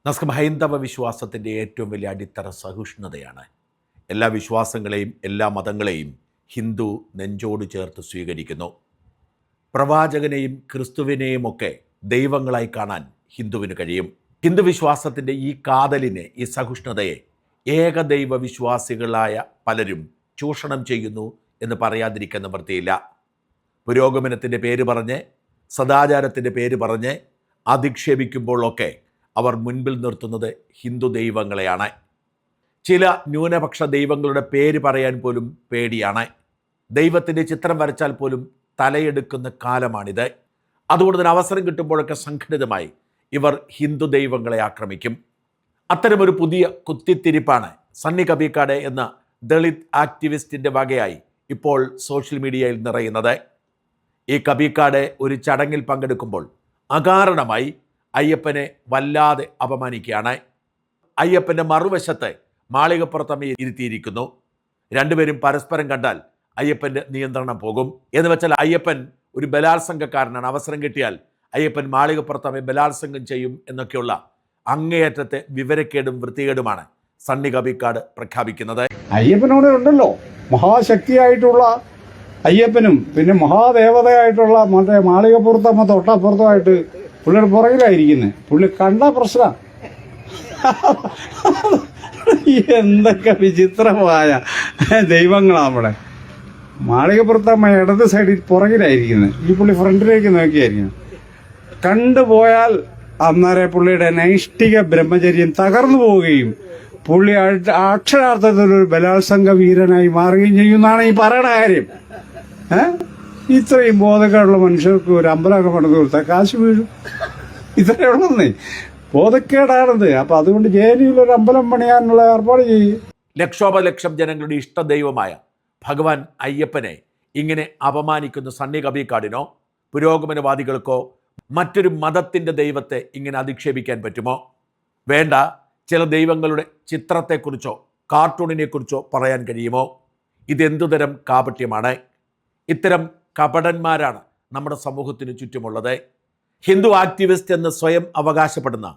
നമസ്കാരം. ഹൈന്ദവ വിശ്വാസത്തിൻ്റെ ഏറ്റവും വലിയ അടിത്തറ സഹിഷ്ണുതയാണ്. എല്ലാ വിശ്വാസങ്ങളെയും എല്ലാ മതങ്ങളെയും ഹിന്ദു നെഞ്ചോട് ചേർത്ത് സ്വീകരിക്കുന്നു. പ്രവാചകനെയും ക്രിസ്തുവിനെയും ഒക്കെ ദൈവങ്ങളായി കാണാൻ ഹിന്ദുവിന് കഴിയും. ഹിന്ദു വിശ്വാസത്തിൻ്റെ ഈ കാതലിനെ, ഈ സഹിഷ്ണുതയെ ഏകദൈവ വിശ്വാസികളായ പലരും ചൂഷണം ചെയ്യുന്നു എന്ന് പറയാതിരിക്കാൻ നിവൃത്തിയില്ല. പുരോഗമനത്തിൻ്റെ പേര് പറഞ്ഞ്, സദാചാരത്തിൻ്റെ പേര് പറഞ്ഞ് അധിക്ഷേപിക്കുമ്പോഴൊക്കെ അവർ മുൻപിൽ നിർത്തുന്നത് ഹിന്ദു ദൈവങ്ങളെയാണ്. ചില ന്യൂനപക്ഷ ദൈവങ്ങളുടെ പേര് പറയാൻ പോലും പേടിയാണ്. ദൈവത്തിൻ്റെ ചിത്രം വരച്ചാൽ പോലും തലയെടുക്കുന്ന കാലമാണിത്. അതുകൊണ്ട് തന്നെ അവസരം കിട്ടുമ്പോഴൊക്കെ സംഘടിതമായി ഇവർ ഹിന്ദു ദൈവങ്ങളെ ആക്രമിക്കും. അത്തരമൊരു പുതിയ കുത്തിത്തിരിപ്പാണ് സണ്ണി കബീക്കാട് എന്ന ദളിത് ആക്ടിവിസ്റ്റിൻ്റെ വകയായി ഇപ്പോൾ സോഷ്യൽ മീഡിയയിൽ നിറയുന്നത്. ഈ കബീക്കാട് ഒരു ചടങ്ങിൽ പങ്കെടുക്കുമ്പോൾ അകാരണമായി അയ്യപ്പനെ വല്ലാതെ അപമാനിക്കുകയാണ്. അയ്യപ്പൻ്റെ മറുവശത്ത് മാളികപ്പുറത്തമ്മയെ ഇരുത്തിയിരിക്കുന്നു. രണ്ടുപേരും പരസ്പരം കണ്ടാൽ അയ്യപ്പൻ്റെ നിയന്ത്രണം പോകും. എന്ന് വെച്ചാൽ അയ്യപ്പൻ ഒരു ബലാത്സംഗക്കാരനാണ്. അവസരം കിട്ടിയാൽ അയ്യപ്പൻ മാളികപ്പുറത്തമ്മയെ ബലാത്സംഗം ചെയ്യും എന്നൊക്കെയുള്ള അങ്ങേയറ്റത്തെ വിവരക്കേടും വൃത്തികേടുമാണ് സണ്ണി കബീക്കാട് പ്രഖ്യാപിക്കുന്നത്. അയ്യപ്പനോട് ഉണ്ടല്ലോ മഹാശക്തിയായിട്ടുള്ള അയ്യപ്പനും പിന്നെ മഹാദേവതയായിട്ടുള്ള മറ്റേ മാളികപ്പുറത്തമ്മ തൊട്ടപ്പുറത്തുമായിട്ട് പുള്ളിയുടെ പുറകിലായിരിക്കുന്നത്. പുള്ളി കണ്ട പ്രശ്നം. എന്തൊക്കെ വിചിത്രമായ ദൈവങ്ങളാണ് നമ്മുടെ. മാളികപ്പുറത്തമ്മ ഇടത് സൈഡിൽ പുറകിലായിരിക്കുന്നത്, ഈ പുള്ളി ഫ്രണ്ടിലേക്ക് നോക്കിയായിരിക്കും. കണ്ടുപോയാൽ അന്നേരം പുള്ളിയുടെ നൈഷ്ഠിക ബ്രഹ്മചര്യം തകർന്നു പോവുകയും പുള്ളി അക്ഷരാർത്ഥത്തിൽ ഒരു ബലാത്സംഗ വീരനായി മാറുകയും ചെയ്യുമെന്നാണ് ഈ പറയണ കാര്യം. ഇത്രയും ബോധക്കേടുള്ള മനുഷ്യർക്ക് ഒരു അമ്പലമൊക്കെ പണിത് കൊടുത്താൽ കാശ് വീഴും. ഇത്രയേ ഉള്ളന്നേ, ബോധക്കേടാണത്. അപ്പൊ അതുകൊണ്ട് ജേനിയിൽ ഒരു അമ്പലം പണിയാനുള്ള ഏർപ്പാട് ചെയ്യും. ലക്ഷോപലക്ഷം ജനങ്ങളുടെ ഇഷ്ടദൈവമായ ഭഗവാൻ അയ്യപ്പനെ ഇങ്ങനെ അപമാനിക്കുന്ന സണ്ണി കബീക്കാടിനോ പുരോഗമനവാദികൾക്കോ മറ്റൊരു മതത്തിൻ്റെ ദൈവത്തെ ഇങ്ങനെ അധിക്ഷേപിക്കാൻ പറ്റുമോ? വേണ്ട. ചില ദൈവങ്ങളുടെ ചിത്രത്തെക്കുറിച്ചോ കാർട്ടൂണിനെക്കുറിച്ചോ പറയാൻ കഴിയുമോ? ഇതെന്തുതരം കാപട്യമാണ്? ഇത്തരം കപടന്മാരാണ് നമ്മുടെ സമൂഹത്തിന് ചുറ്റുമുള്ളത്. ഹിന്ദു ആക്ടിവിസ്റ്റ് എന്ന് സ്വയം അവകാശപ്പെടുന്ന,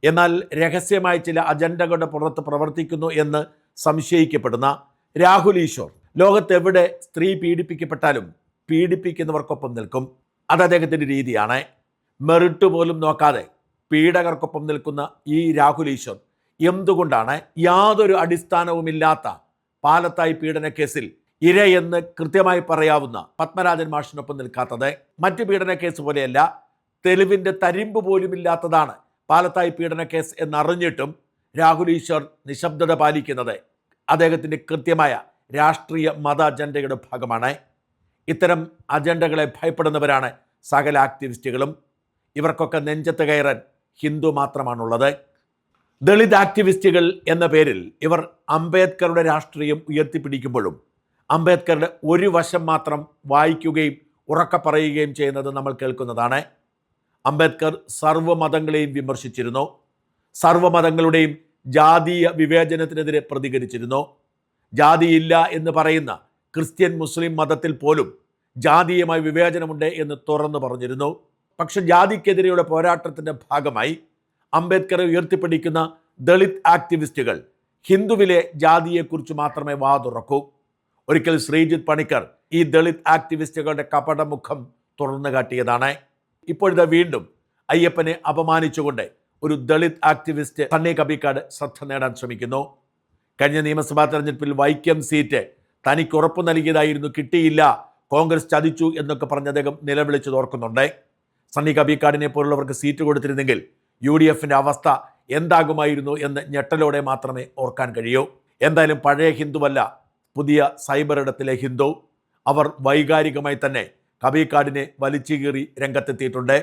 എന്നാൽ രഹസ്യമായ ചില അജണ്ടകളുടെ പുറത്ത് പ്രവർത്തിക്കുന്നു എന്ന് സംശയിക്കപ്പെടുന്ന രാഹുൽ ഈശ്വർ ലോകത്തെവിടെ സ്ത്രീ പീഡിപ്പിക്കപ്പെട്ടാലും പീഡിപ്പിക്കുന്നവർക്കൊപ്പം നിൽക്കും. അത് അദ്ദേഹത്തിൻ്റെ രീതിയാണ്. മെറിറ്റ് പോലും നോക്കാതെ പീഡകർക്കൊപ്പം നിൽക്കുന്ന ഈ രാഹുൽ ഈശ്വർ എന്തുകൊണ്ടാണ് യാതൊരു അടിസ്ഥാനവുമില്ലാത്ത പാലത്തായി പീഡന കേസിൽ ഇരയെന്ന് കൃത്യമായി പറയാവുന്ന പത്മരാജൻ മാഷിനൊപ്പം നിൽക്കാത്തത്? മറ്റു പീഡന കേസ് പോലെയല്ല, തെളിവിൻ്റെ തരിമ്പ് പോലും ഇല്ലാത്തതാണ് പാലത്തായി പീഡന കേസ് എന്നറിഞ്ഞിട്ടും രാഹുൽ ഈശ്വർ നിശബ്ദത പാലിക്കുന്നത് അദ്ദേഹത്തിൻ്റെ കൃത്യമായ രാഷ്ട്രീയ മത അജണ്ടയുടെ ഭാഗമാണ്. ഇത്തരം അജണ്ടകളെ ഭയപ്പെടുന്നവരാണ് സകല ആക്ടിവിസ്റ്റുകളും. ഇവർക്കൊക്കെ നെഞ്ചത്ത് കയറാൻ ഹിന്ദു മാത്രമാണുള്ളത്. ദളിത് ആക്ടിവിസ്റ്റുകൾ എന്ന പേരിൽ ഇവർ അംബേദ്കറുടെ രാഷ്ട്രീയം ഉയർത്തിപ്പിടിക്കുമ്പോഴും അംബേദ്കറുടെ ഒരു വശം മാത്രം വായിക്കുകയും ഉറക്കെ പറയുകയും ചെയ്യുന്നത് നമ്മൾ കേൾക്കുന്നതാണ്. അംബേദ്കർ സർവ്വമതങ്ങളെയും വിമർശിച്ചിരുന്നു. സർവ്വമതങ്ങളുടെയും ജാതീയ വിവേചനത്തിനെതിരെ പ്രതികരിച്ചിരുന്നു. ജാതിയില്ല എന്ന് പറയുന്ന ക്രിസ്ത്യൻ മുസ്ലിം മതത്തിൽ പോലും ജാതീയമായ വിവേചനമുണ്ട് എന്ന് തുറന്നു പറഞ്ഞിരുന്നു. പക്ഷെ ജാതിക്കെതിരെയുള്ള പോരാട്ടത്തിൻ്റെ ഭാഗമായി അംബേദ്കറെ ഉയർത്തിപ്പിടിക്കുന്ന ദളിത് ആക്ടിവിസ്റ്റുകൾ ഹിന്ദുവിലെ ജാതിയെക്കുറിച്ച് മാത്രമേ വാതുറക്കൂ. ഒരിക്കൽ ശ്രീജിത്ത് പണിക്കർ ഈ ദളിത് ആക്ടിവിസ്റ്റുകളുടെ കപടമുഖം തുറന്നു കാട്ടിയതാണ്. ഇപ്പോഴത്തെ വീണ്ടും അയ്യപ്പനെ അപമാനിച്ചുകൊണ്ട് ഒരു ദളിത് ആക്ടിവിസ്റ്റ് സണ്ണി കബീക്കാട് ശ്രദ്ധ നേടാൻ ശ്രമിക്കുന്നു. കഴിഞ്ഞ നിയമസഭാ തെരഞ്ഞെടുപ്പിൽ വൈക്കം സീറ്റ് തനിക്ക് ഉറപ്പ് നൽകിയതായിരുന്നു, കിട്ടിയില്ല, കോൺഗ്രസ് ചതിച്ചു എന്നൊക്കെ പറഞ്ഞ് അദ്ദേഹം നിലവിളിച്ചു തോർക്കുന്നുണ്ട്. സണ്ണി കബീക്കാടിനെ പോലുള്ളവർക്ക് സീറ്റ് കൊടുത്തിരുന്നെങ്കിൽ UDFിൻ്റെ അവസ്ഥ എന്താകുമായിരുന്നു എന്ന് ഞെട്ടലോടെ മാത്രമേ ഓർക്കാൻ കഴിയൂ. എന്തായാലും പഴയ ഹിന്ദുവല്ല, പുതിയ സൈബർ ഇടത്തിലെ ഹിന്ദു. അവർ വൈകാരികമായി തന്നെ കബീക്കാടിനെ വലിച്ചു കീറി രംഗത്തെത്തിയിട്ടുണ്ട്.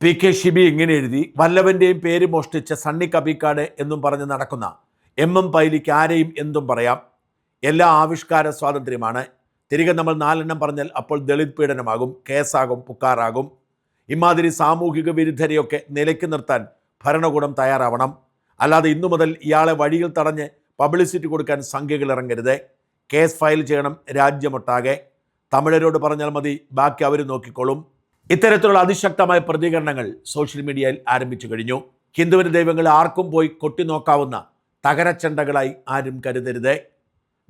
PK ഷിബി ഇങ്ങനെ എഴുതി: വല്ലവൻ്റെയും പേര് മോഷ്ടിച്ച സണ്ണി കബീക്കാട് എന്നും പറഞ്ഞ് നടക്കുന്ന MM പൈലിക്ക് ആരെയും എന്തും പറയാം. എല്ലാ ആവിഷ്കാര സ്വാതന്ത്ര്യമാണ്. തിരികെ നമ്മൾ 4 എണ്ണം പറഞ്ഞാൽ അപ്പോൾ ദളിത് പീഡനമാകും, കേസാകും, പുക്കാറാകും. ഇമാതിരി സാമൂഹിക വിരുദ്ധരെയൊക്കെ നിലയ്ക്ക് നിർത്താൻ ഭരണകൂടം തയ്യാറാവണം. അല്ലാതെ ഇന്നു മുതൽ ഇയാളെ വഴിയിൽ തടഞ്ഞ് പബ്ലിസിറ്റി കൊടുക്കാൻ സംഖ്യകൾ ഇറങ്ങരുത്. കേസ് ഫയൽ ചെയ്യണം രാജ്യമൊട്ടാകെ. തമിഴരോട് പറഞ്ഞാൽ മതി, ബാക്കി അവർ നോക്കിക്കോളും. ഇത്തരത്തിലുള്ള അതിശക്തമായ പ്രതികരണങ്ങൾ സോഷ്യൽ മീഡിയയിൽ ആരംഭിച്ചു കഴിഞ്ഞു. ഹിന്ദുവിൻ്റെ ദൈവങ്ങളെ ആർക്കും പോയി കൊട്ടി നോക്കാവുന്ന തകരച്ചണ്ടകളായി ആരും കരുതരുത്.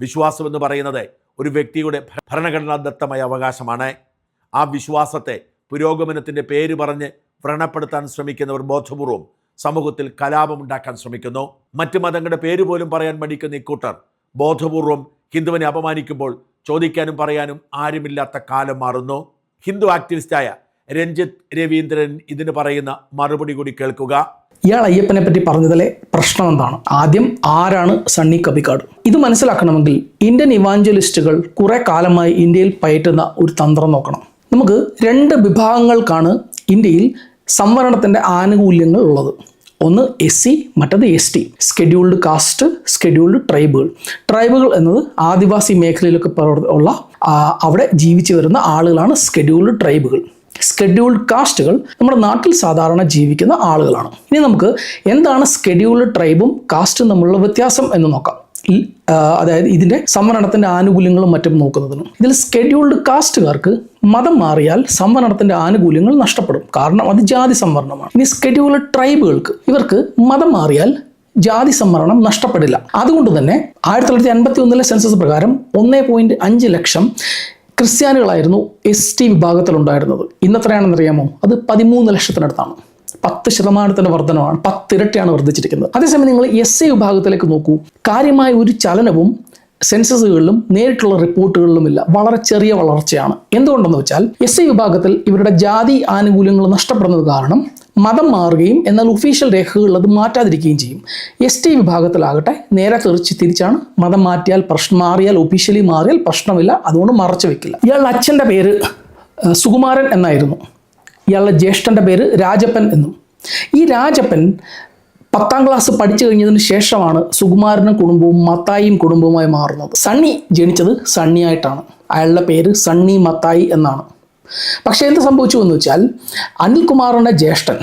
വിശ്വാസമെന്ന് പറയുന്നത് ഒരു വ്യക്തിയുടെ ഭരണഘടനാദത്തമായ അവകാശമാണ്. ആ വിശ്വാസത്തെ പുരോഗമനത്തിൻ്റെ പേര് പറഞ്ഞ് വ്രണപ്പെടുത്താൻ ശ്രമിക്കുന്നവർ ബോധപൂർവം സമൂഹത്തിൽ കലാപമുണ്ടാക്കാൻ ശ്രമിക്കുന്നു. മറ്റ് മതങ്ങളുടെ പേര് പോലും പറയാൻ മടിക്കുന്ന ഇക്കൂട്ടർ ബോധപൂർവം ഹിന്ദുവിനെ അപമാനിക്കുമ്പോൾ ചോദിക്കാനും പറയാനും ആരുമില്ലാത്ത കാലം മാറുന്നു. ഹിന്ദു ആക്ടിവിസ്റ്റായ രഞ്ജിത്ത് രവീന്ദ്രൻ ഇതിന് പറയുന്ന മറുപടി കൂടി കേൾക്കുക. ഇയാൾ അയ്യപ്പനെ പറ്റി പറഞ്ഞതിലെ പ്രശ്നം എന്താണ്? ആദ്യം ആരാണ് സണ്ണി കബിക്കാട്? ഇത് മനസ്സിലാക്കണമെങ്കിൽ ഇന്ത്യൻ ഇവാഞ്ചലിസ്റ്റുകൾ കുറെ കാലമായി ഇന്ത്യയിൽ പയറ്റുന്ന ഒരു തന്ത്രം നോക്കണം. നമുക്ക് രണ്ട് വിഭാഗങ്ങൾക്കാണ് ഇന്ത്യയിൽ സംവരണത്തിൻ്റെ ആനുകൂല്യങ്ങൾ ഉള്ളത്. ഒന്ന് SC, മറ്റത് ST. സ്കെഡ്യൂൾഡ് കാസ്റ്റ്, സ്കെഡ്യൂൾഡ് ട്രൈബുകൾ. ട്രൈബുകൾ എന്നത് ആദിവാസി മേഖലയിലൊക്കെ ഉള്ള അവിടെ ജീവിച്ചു വരുന്ന ആളുകളാണ് സ്കെഡ്യൂൾഡ് ട്രൈബുകൾ. സ്കെഡ്യൂൾഡ് കാസ്റ്റുകൾ നമ്മുടെ നാട്ടിൽ സാധാരണ ജീവിക്കുന്ന ആളുകളാണ്. ഇനി നമുക്ക് എന്താണ് സ്കെഡ്യൂൾഡ് ട്രൈബും കാസ്റ്റും തമ്മിലുള്ള വ്യത്യാസം എന്ന് നോക്കാം. അതായത് ഇതിൻ്റെ സംവരണത്തിൻ്റെ ആനുകൂല്യങ്ങളും മറ്റും നോക്കുന്നതിന്. ഇതിൽ സ്കെഡ്യൂൾഡ് കാസ്റ്റുകാർക്ക് മതം മാറിയാൽ സംവരണത്തിൻ്റെ ആനുകൂല്യങ്ങൾ നഷ്ടപ്പെടും. കാരണം അത് ജാതി സംവരണമാണ്. ഇനി സ്കെഡ്യൂൾഡ് ട്രൈബുകൾക്ക് ഇവർക്ക് മതം മാറിയാൽ ജാതി സംവരണം നഷ്ടപ്പെടില്ല. അതുകൊണ്ട് തന്നെ 1951 സെൻസസ് പ്രകാരം 1.5 ലക്ഷം ക്രിസ്ത്യാനികളായിരുന്നു ST വിഭാഗത്തിലുണ്ടായിരുന്നത്. ഇന്നെത്രയാണെന്നറിയാമോ? അത് 13 ലക്ഷത്തിനടുത്താണ്. 10% വർധനമാണ്. 10 ഇരട്ടിയാണ് വർദ്ധിച്ചിരിക്കുന്നത്. അതേസമയം നിങ്ങൾ SC വിഭാഗത്തിലേക്ക് നോക്കൂ. കാര്യമായ ഒരു ചലനവും സെൻസസുകളിലും നേരിട്ടുള്ള റിപ്പോർട്ടുകളിലുമില്ല. വളരെ ചെറിയ വളർച്ചയാണ്. എന്തുകൊണ്ടെന്ന് വെച്ചാൽ SC വിഭാഗത്തിൽ ഇവരുടെ ജാതി ആനുകൂല്യങ്ങൾ നഷ്ടപ്പെടുന്നത് കാരണം മതം മാറുകയും എന്നാൽ ഒഫീഷ്യൽ രേഖകളിൽ അത് മാറ്റാതിരിക്കുകയും ചെയ്യും. ST വിഭാഗത്തിലാകട്ടെ നേരെ തിരിച്ചാണ്. മതം മാറിയാൽ ഒഫീഷ്യലി മാറിയാൽ പ്രശ്നമില്ല, അതുകൊണ്ട് മറച്ചു വെക്കില്ല. ഇയാളുടെ അച്ഛൻ്റെ പേര് സുകുമാരൻ എന്നായിരുന്നു. ഇയാളുടെ ജ്യേഷ്ഠൻ്റെ പേര് രാജപ്പൻ എന്നും. ഈ രാജപ്പൻ 10ാം ക്ലാസ് പഠിച്ചു കഴിഞ്ഞതിന് ശേഷമാണ് സുകുമാരനും കുടുംബവും മത്തായിയും കുടുംബവുമായി മാറുന്നത്. സണ്ണി ജനിച്ചത് സണ്ണിയായിട്ടാണ്. അയാളുടെ പേര് സണ്ണി മത്തായി എന്നാണ്. പക്ഷേ എന്ത് സംഭവിച്ചു എന്ന് വെച്ചാൽ അനിൽകുമാറിൻ്റെ ജ്യേഷ്ഠൻ,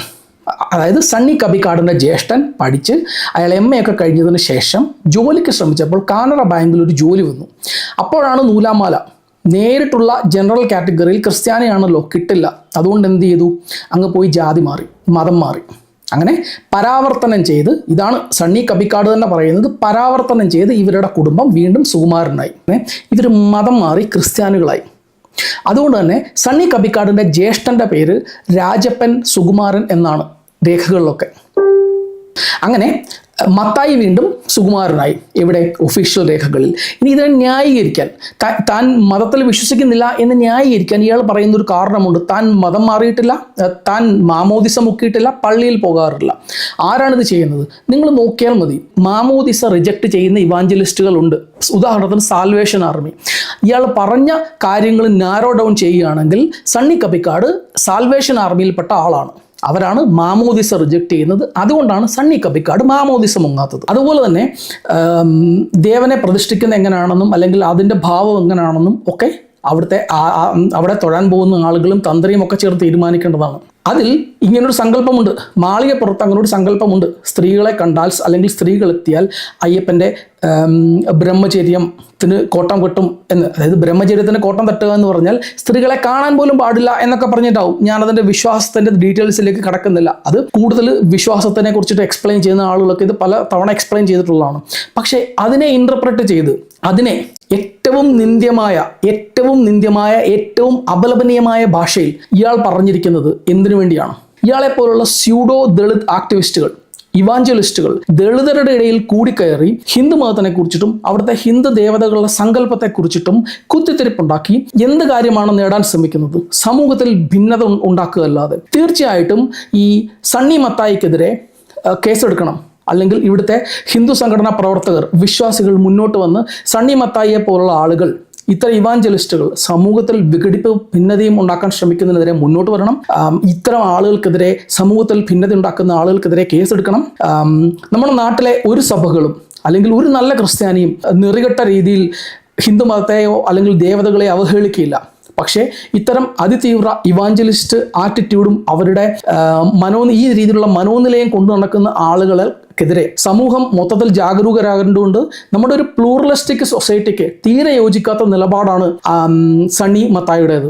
അതായത് സണ്ണി കബിക്കാടിൻ്റെ ജ്യേഷ്ഠൻ പഠിച്ച് അയാൾ MA ഒക്കെ കഴിഞ്ഞതിന് ശേഷം ജോലിക്ക് ശ്രമിച്ചപ്പോൾ കാനറ ബാങ്കിൽ ഒരു ജോലി വന്നു. അപ്പോഴാണ് നൂലാമാല നേരിട്ടുള്ള ജനറൽ കാറ്റഗറിയിൽ ക്രിസ്ത്യാനിയാണല്ലോ, കിട്ടില്ല. അതുകൊണ്ട് എന്ത് ചെയ്തു? അങ്ങ് പോയി ജാതി മാറി, മതം മാറി. അങ്ങനെ പരാവർത്തനം ചെയ്ത്, ഇതാണ് സണ്ണി കബിക്കാട് തന്നെ പറയുന്നത്, പരാവർത്തനം ചെയ്ത് ഇവരുടെ കുടുംബം വീണ്ടും സുകുമാരനായി. ഇവർ മതം മാറി ക്രിസ്ത്യാനികളായി. അതുകൊണ്ട് തന്നെ സണ്ണി കബിക്കാടിൻ്റെ ജ്യേഷ്ഠൻ്റെ പേര് രാജപ്പൻ സുകുമാരൻ എന്നാണ് രേഖകളിലൊക്കെ. അങ്ങനെ മത്തായി വീണ്ടും സുകുമാരനായി. എവിടെ? ഒഫീഷ്യൽ രേഖകളിൽ. ഇനി ഇതിനെ ന്യായീകരിക്കാൻ, താൻ മതത്തിൽ വിശ്വസിക്കുന്നില്ല എന്ന് ന്യായീകരിക്കാൻ ഇയാൾ പറയുന്ന ഒരു കാരണമുണ്ട്. താൻ മതം മാറിയിട്ടില്ല, താൻ മാമോദിസ മുക്കിയിട്ടില്ല, പള്ളിയിൽ പോകാറില്ല. ആരാണിത് ചെയ്യുന്നത്? നിങ്ങൾ നോക്കിയാൽ മതി. മാമോദിസ റിജക്റ്റ് ചെയ്യുന്ന ഇവാഞ്ചലിസ്റ്റുകളുണ്ട്. ഉദാഹരണത്തിന് സാൽവേഷൻ ആർമി. ഇയാൾ പറഞ്ഞ കാര്യങ്ങൾ നാരോ ഡൗൺ ചെയ്യുകയാണെങ്കിൽ സണ്ണി കബിക്കാട് സാൽവേഷൻ ആർമിയിൽപ്പെട്ട ആളാണ്. അവരാണ് മാമോദിസ റിജക്റ്റ് ചെയ്യുന്നത്. അതുകൊണ്ടാണ് സണ്ണി കബിക്കാട് മാമോദിസ മുങ്ങാത്തത്. അതുപോലെ തന്നെ ദേവനെ പ്രതിഷ്ഠിക്കുന്ന എങ്ങനെയാണെന്നും അല്ലെങ്കിൽ അതിൻ്റെ ഭാവം എങ്ങനെയാണെന്നും ഒക്കെ അവിടെ തൊഴാൻ പോകുന്ന ആളുകളും തന്ത്രിയും ഒക്കെ ചേർന്ന് തീരുമാനിക്കേണ്ടതാണ്. അതിൽ ഇങ്ങനൊരു സങ്കല്പമുണ്ട്. മാളികപ്പുറത്ത് അങ്ങനെ ഒരു സങ്കല്പമുണ്ട്. സ്ത്രീകളെ കണ്ടാൽ അല്ലെങ്കിൽ സ്ത്രീകൾ എത്തിയാൽ അയ്യപ്പൻ്റെ ബ്രഹ്മചര്യത്തിന് കോട്ടം കെട്ടും എന്ന്. അതായത് ബ്രഹ്മചര്യത്തിന് കോട്ടം തട്ടുക എന്ന് പറഞ്ഞാൽ സ്ത്രീകളെ കാണാൻ പോലും പാടില്ല എന്നൊക്കെ പറഞ്ഞിട്ടാവും. ഞാനതിൻ്റെ വിശ്വാസത്തിൻ്റെ ഡീറ്റെയിൽസിലേക്ക് കടക്കുന്നില്ല. അത് കൂടുതൽ വിശ്വാസത്തിനെ കുറിച്ചിട്ട് എക്സ്പ്ലെയിൻ ചെയ്യുന്ന ആളുകളൊക്കെ ഇത് പല തവണ എക്സ്പ്ലെയിൻ ചെയ്തിട്ടുള്ളതാണ്. പക്ഷേ അതിനെ ഇൻ്റർപ്രറ്റ് ചെയ്ത് അതിനെ ഏറ്റവും നിന്ദ്യമായ ഏറ്റവും അപലപനീയമായ ഭാഷയിൽ ഇയാൾ പറഞ്ഞിരിക്കുന്നത് എന്തിനു വേണ്ടിയാണ്? ഇയാളെപ്പോലുള്ള സ്യൂഡോ ദളിത് ആക്ടിവിസ്റ്റുകൾ, ഇവാഞ്ചലിസ്റ്റുകൾ ദളിതരുടെ ഇടയിൽ കൂടിക്കയറി ഹിന്ദു മതത്തിനെ കുറിച്ചിട്ടും അവിടുത്തെ ഹിന്ദു ദേവതകളുടെ സങ്കല്പത്തെ കുറിച്ചിട്ടും കുത്തിത്തിരിപ്പുണ്ടാക്കി എന്ത് കാര്യമാണ് നേടാൻ ശ്രമിക്കുന്നത്? സമൂഹത്തിൽ ഭിന്നത ഉണ്ടാക്കുകയല്ലാതെ. തീർച്ചയായിട്ടും ഈ സണ്ണി മത്തായിക്കെതിരെ കേസെടുക്കണം. അല്ലെങ്കിൽ ഇവിടുത്തെ ഹിന്ദു സംഘടനാ പ്രവർത്തകർ, വിശ്വാസികൾ മുന്നോട്ട് വന്ന് സണ്ണി മത്തായിയെ പോലുള്ള ആളുകൾ, ഇത്തരം ഇവാഞ്ചലിസ്റ്റുകൾ സമൂഹത്തിൽ വിഘടിപ്പ് ഭിന്നതയും ഉണ്ടാക്കാൻ ശ്രമിക്കുന്നതിനെതിരെ മുന്നോട്ട് വരണം. ഇത്തരം ആളുകൾക്കെതിരെ, സമൂഹത്തിൽ ഭിന്നത ഉണ്ടാക്കുന്ന ആളുകൾക്കെതിരെ കേസെടുക്കണം. നമ്മുടെ നാട്ടിലെ ഒരു സഭകളും അല്ലെങ്കിൽ ഒരു നല്ല ക്രിസ്ത്യാനിയും നെറികെട്ട രീതിയിൽ ഹിന്ദു മതത്തെയോ അല്ലെങ്കിൽ ദേവതകളെ അവഹേളിക്കുകയില്ല. പക്ഷേ ഇത്തരം അതിതീവ്ര ഇവാഞ്ചലിസ്റ്റ് ആറ്റിറ്റ്യൂഡും അവരുടെ ഈ രീതിയിലുള്ള മനോനിലയം കൊണ്ടു നടക്കുന്ന ആളുകൾക്കെതിരെ സമൂഹം മൊത്തത്തിൽ ജാഗരൂകരാകേണ്ടതുണ്ട്. നമ്മുടെ ഒരു പ്ലൂറലിസ്റ്റിക് സൊസൈറ്റിക്ക് തീരെ യോജിക്കാത്ത നിലപാടാണ് സണ്ണി മത്തായിയുടേത്.